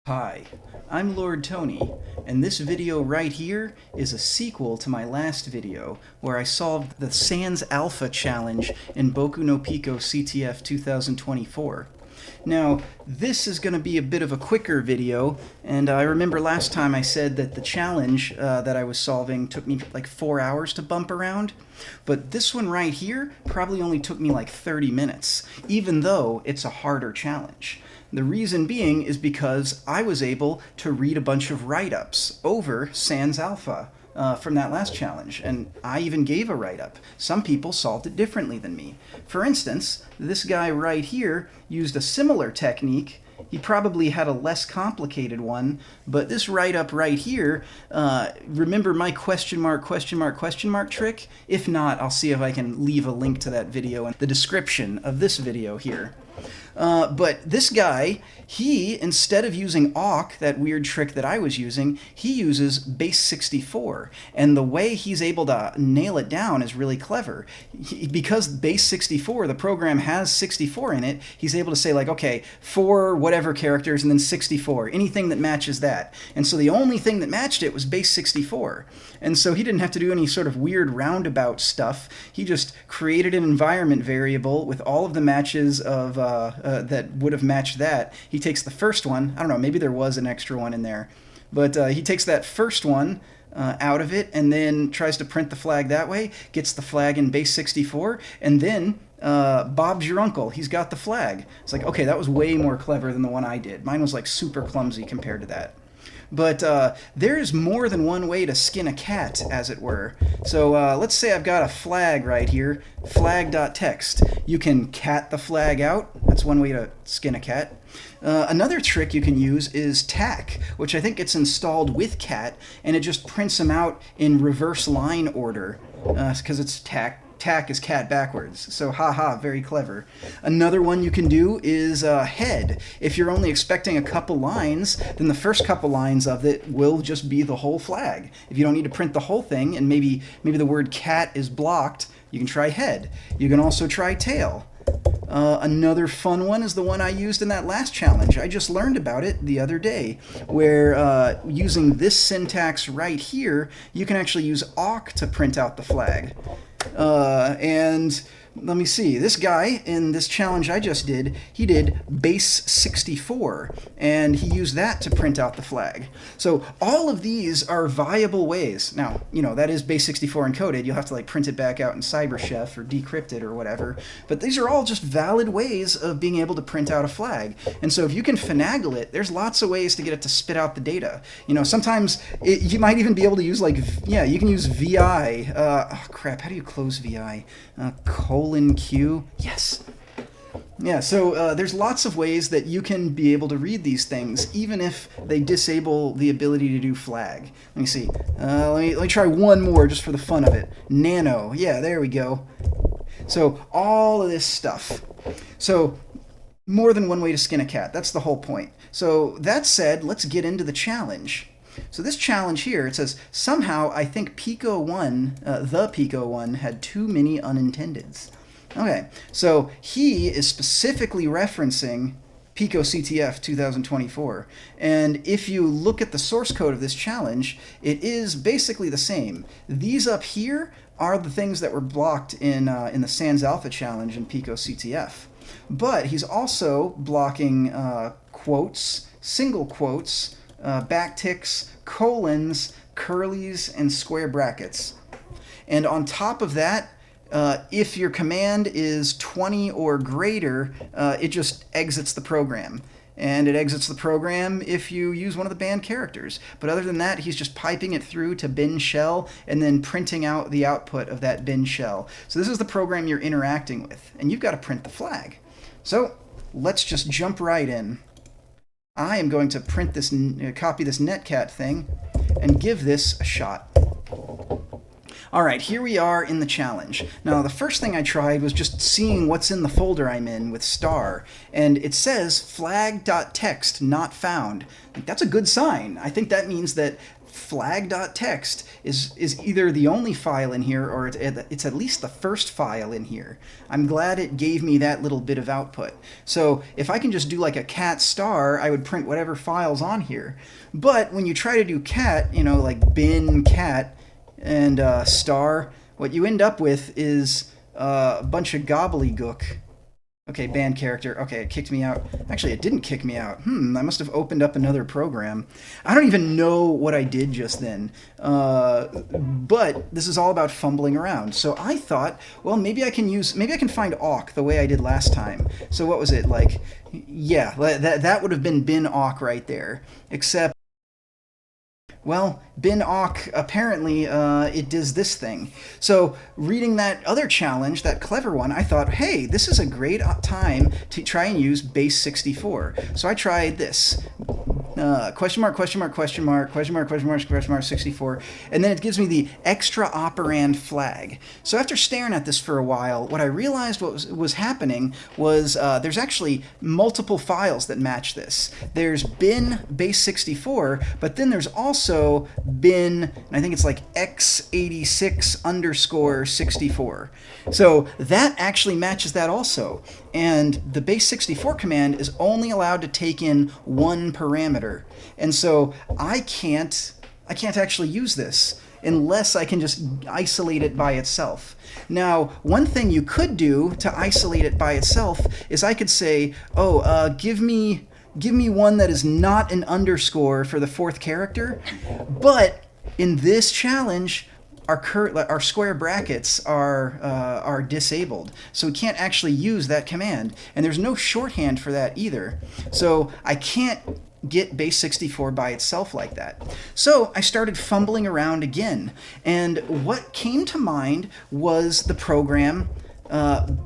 Hi, I'm Lord Tony, and this video right here is a sequel to my last video where I solved the SansAlpha challenge in Boku no PicoCTF 2024. Now, this is going to be a bit of a quicker video, and I remember last time I said that the challenge that I was solving took me like 4 hours to bump around, but this one right here probably only took me like 30 minutes, even though it's a harder challenge. The reason being is because I was able to read a bunch of write-ups over SansAlpha from that last challenge, and I even gave a write-up. Some people solved it differently than me. For instance, this guy right here used a similar technique. He probably had a less complicated one, but this write-up right here, remember my question mark trick? If not, I'll see if I can leave a link to that video in the description of this video here. But this guy, instead of using awk, that weird trick that I was using, he uses base 64. And the way he's able to nail it down is really clever. Because base 64, the program has 64 in it, he's able to say like, okay, 4 whatever characters and then 64, anything that matches that. And so the only thing that matched it was base 64. And so he didn't have to do any sort of weird roundabout stuff. He just created an environment variable with all of the matches of that would have matched that. He takes the first one. I don't know, maybe there was an extra one in there. But he takes that first one out of it and then tries to print the flag that way, gets the flag in base 64, and then Bob's your uncle. He's got the flag. It's like, okay, that was way more clever than the one I did. Mine was like super clumsy compared to that. But there's more than one way to skin a cat, as it were. So let's say I've got a flag right here, flag.text. You can cat the flag out. That's one way to skin a cat. Another trick you can use is tack, which I think gets installed with cat, and it just prints them out in reverse line order, because it's tack. Tack is cat backwards, so haha, very clever. Another one you can do is head. If you're only expecting a couple lines, then the first couple lines of it will just be the whole flag. If you don't need to print the whole thing, and maybe the word cat is blocked, you can try head. You can also try tail. Another fun one is the one I used in that last challenge. I just learned about it the other day, where using this syntax right here, you can actually use awk to print out the flag. And let me see, this guy in this challenge I just did, he did base 64, and he used that to print out the flag. So all of these are viable ways. Now, you know, that is base 64 encoded. You'll have to like print it back out in CyberChef or decrypt it or whatever. But these are all just valid ways of being able to print out a flag. And so if you can finagle it, there's lots of ways to get it to spit out the data. You know, sometimes you might even be able to use like, yeah, you can use VI. Oh crap, how do you close VI? :Q. Yes. Yeah, so there's lots of ways that you can be able to read these things, even if they disable the ability to do flag. Let me see. Let me try one more just for the fun of it. Nano. Yeah, there we go. So all of this stuff. So more than one way to skin a cat. That's the whole point. So that said, let's get into the challenge. So this challenge here, it says, somehow I think the Pico 1 had too many unintendeds. Okay, so he is specifically referencing PicoCTF 2024. And if you look at the source code of this challenge, it is basically the same. These up here are the things that were blocked in the SansAlpha challenge in PicoCTF. But he's also blocking quotes, single quotes, backticks, colons, curlies, and square brackets. And on top of that, if your command is 20 or greater, it just exits the program. And it exits the program if you use one of the banned characters. But other than that, he's just piping it through to bin shell and then printing out the output of that bin shell. So this is the program you're interacting with, and you've got to print the flag. So let's just jump right in. I am going to print this, copy this netcat thing, and give this a shot. All right, here we are in the challenge. Now, the first thing I tried was just seeing what's in the folder I'm in with star, and it says flag.txt not found. That's a good sign. I think that means that flag.txt is either the only file in here or it's at least the first file in here. I'm glad it gave me that little bit of output. So if I can just do like a cat star, I would print whatever file's on here. But when you try to do cat, you know, like bin cat and star, what you end up with is a bunch of gobbledygook. Okay, banned character. Okay, it kicked me out. Actually, it didn't kick me out. I must have opened up another program. I don't even know what I did just then. But this is all about fumbling around. So I thought, well, maybe I can find awk the way I did last time. So what was it? Like, yeah, that would have been bin awk right there. Except, well, bin awk, apparently it does this thing. So reading that other challenge, that clever one, I thought, hey, this is a great time to try and use base 64. So I tried this. Question mark, question mark, question mark, question mark, question mark, question mark, 64. And then it gives me the extra operand flag. So after staring at this for a while, what I realized was happening was there's actually multiple files that match this. There's bin base 64, but then there's also bin, and I think it's like x86 underscore 64. So that actually matches that also. And the base 64 command is only allowed to take in one parameter. And so I can't actually use this unless I can just isolate it by itself. Now, one thing you could do to isolate it by itself is I could say, oh, give me one that is not an underscore for the fourth character, but in this challenge, our square brackets are disabled, so we can't actually use that command, and there's no shorthand for that either. So I can't get base 64 by itself like that. So I started fumbling around again, and what came to mind was the program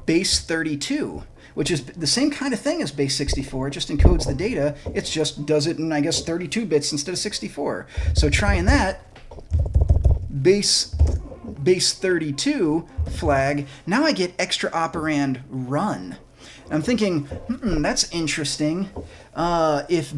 base 32. Which is the same kind of thing as base 64, it just encodes the data, it just does it in, I guess, 32 bits instead of 64. So trying that, base 32 flag, now I get extra operand run. I'm thinking, that's interesting. If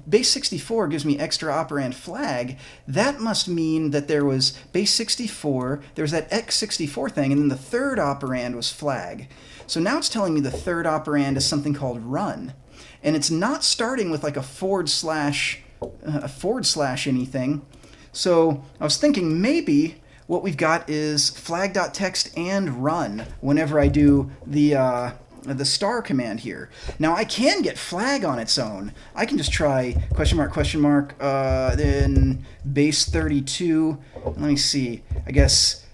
base 64 gives me extra operand flag, that must mean that there was base 64, there was that x64 thing, and then the third operand was flag. So now it's telling me the third operand is something called run. And it's not starting with like a forward slash anything. So I was thinking maybe what we've got is flag.txt and run whenever I do the star command here. Now I can get flag on its own. I can just try question mark, then base 32. Let me see. I guess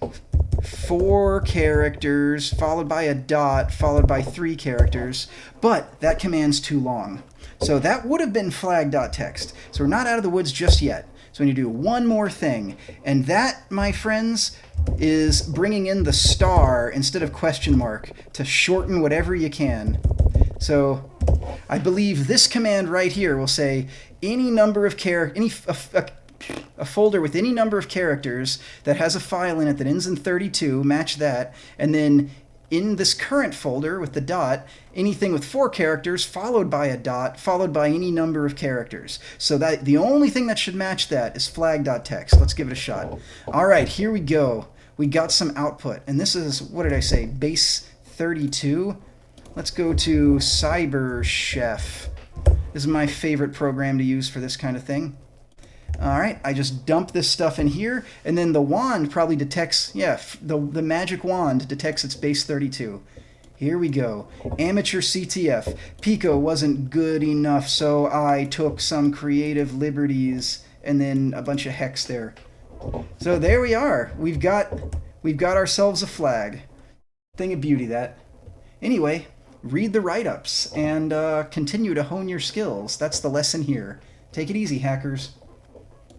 4 characters followed by a dot followed by 3 characters, but that command's too long. So that would have been flag.txt. So we're not out of the woods just yet. So we need to do one more thing, and that, my friends, is bringing in the star instead of question mark to shorten whatever you can. So I believe this command right here will say any number of a folder with any number of characters that has a file in it that ends in 32, match that, and then in this current folder with the dot, anything with 4 characters followed by a dot followed by any number of characters. So that the only thing that should match that is flag.txt. Let's give it a shot. All right, here we go. We got some output, and this is, what did I say, base 32? Let's go to CyberChef. This is my favorite program to use for this kind of thing. All right, I just dump this stuff in here, and then the wand probably detects, yeah, the magic wand detects its base 32. Here we go. AmateursCTF. Pico wasn't good enough, so I took some creative liberties, and then a bunch of hex there. So there we are. We've got ourselves a flag. Thing of beauty, that. Anyway, read the write-ups and continue to hone your skills. That's the lesson here. Take it easy, hackers.